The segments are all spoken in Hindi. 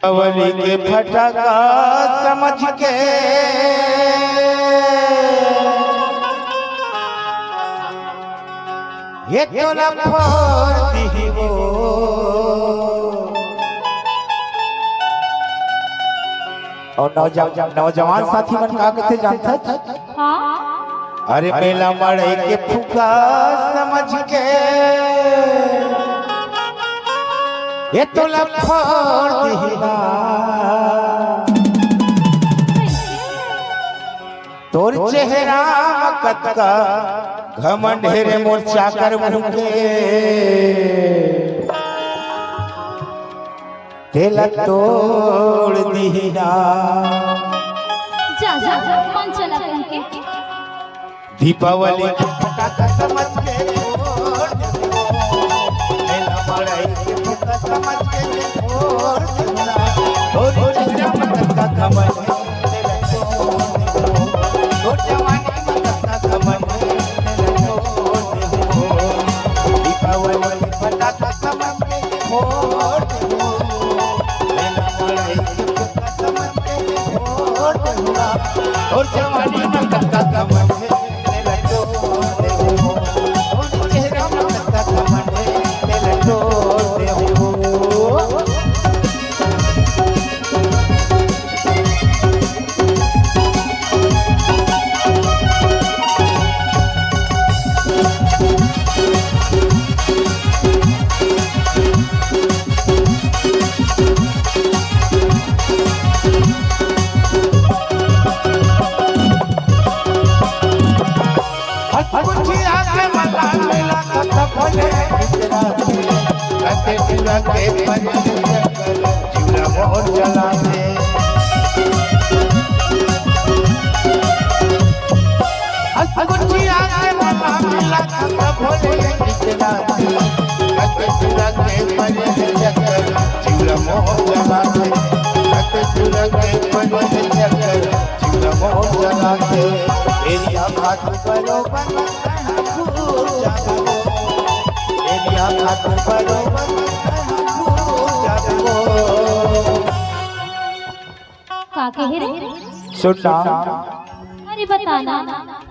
दीपावली के फटाका समझ के ये तोला फोड़ दी वो और नौजवान साथी मन का कहते जानता हाँ? अरे मेला मड़ई के फुका समझ के ये तो लफोड़ दिहिना तोर चेहरा मकत का घमंड ढेरे मोर्चा कर मुके तेला तोड़ दिहिना जा जा कौन चला के दीपावली फटाका समझ के फोड़ मेला मड़ई के फटाका समझ के फोड़ दिहिना तोर चेहरा मकत का घमंड तोर जवानी मकत का घमंड दीपावली फटाका समझ के फोड़ और जवानी में कत्ता कमर है लटो दे हो और चेहरा में कत्ता कमर है लटो दे हो के जीवना मोर जला दे गुचिया के मामा मिला का भोले कितना कते चूड़ा के परे चक्कर जीवना मोर जला दे कते चूड़ा के परे चक्कर जीवना मोर जला दे एरिया हाथ बरोबर भूल जाओ एरिया हाथ बरोबर का कहे रे सुनना अरे बताना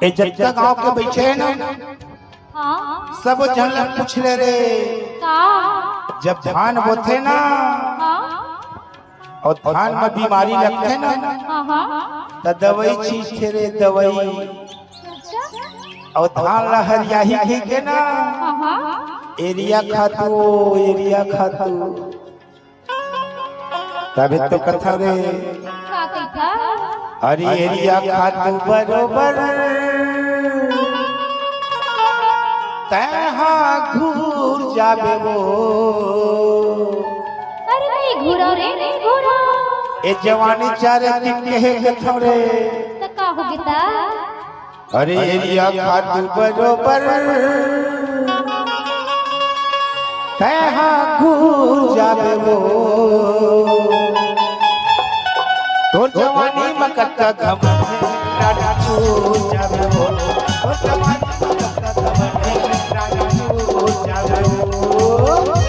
ए जट्टा गांव के बैठे हैं ना हाँ सब जन पूछ ले रे का जब धान बोते ना हाँ और धान में बीमारी लगते ना हाँ हाँ तो दवाई चीज थे रे दवाई और धान ला हरियाही ही के ना हाँ हाँ एरिया खातू तभी तो कथा रे का कहता अरे एरिया खातू बरोबर तहाँ घूर जाबे वो अरे नहीं घूरा रे घूरा ए जवानी चारे दिन कहे कथा रे तो का हो गया अरे एरिया खातू बरोबर तहाँ घूर जाबे वो तोर जवानी मकत्ता घमंड राजा छूट जाबे वो तोर जवानी मकत्ता घमंड राजा छूट जाबे वो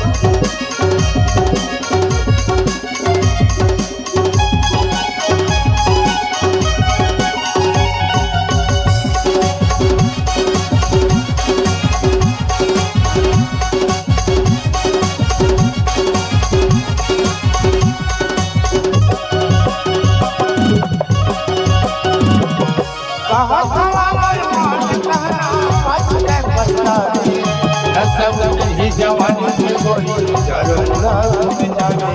जवानी के कोई जरूरत जाने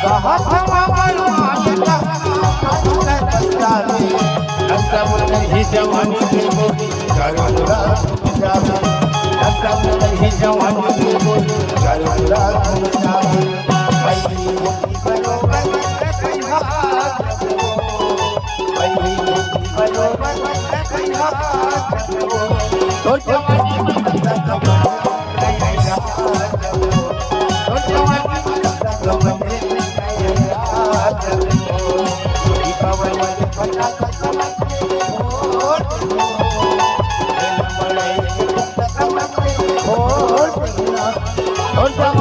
कहा था मालूम सब नहीं जवानी के कोई जरूरत जाने सब नहीं जवानी के कोई जरूरत जाने तो जवानी मकत्ता घमंड तो जवानी मकत्ता घमंड दीपावली फटाका समझ के फोड़ और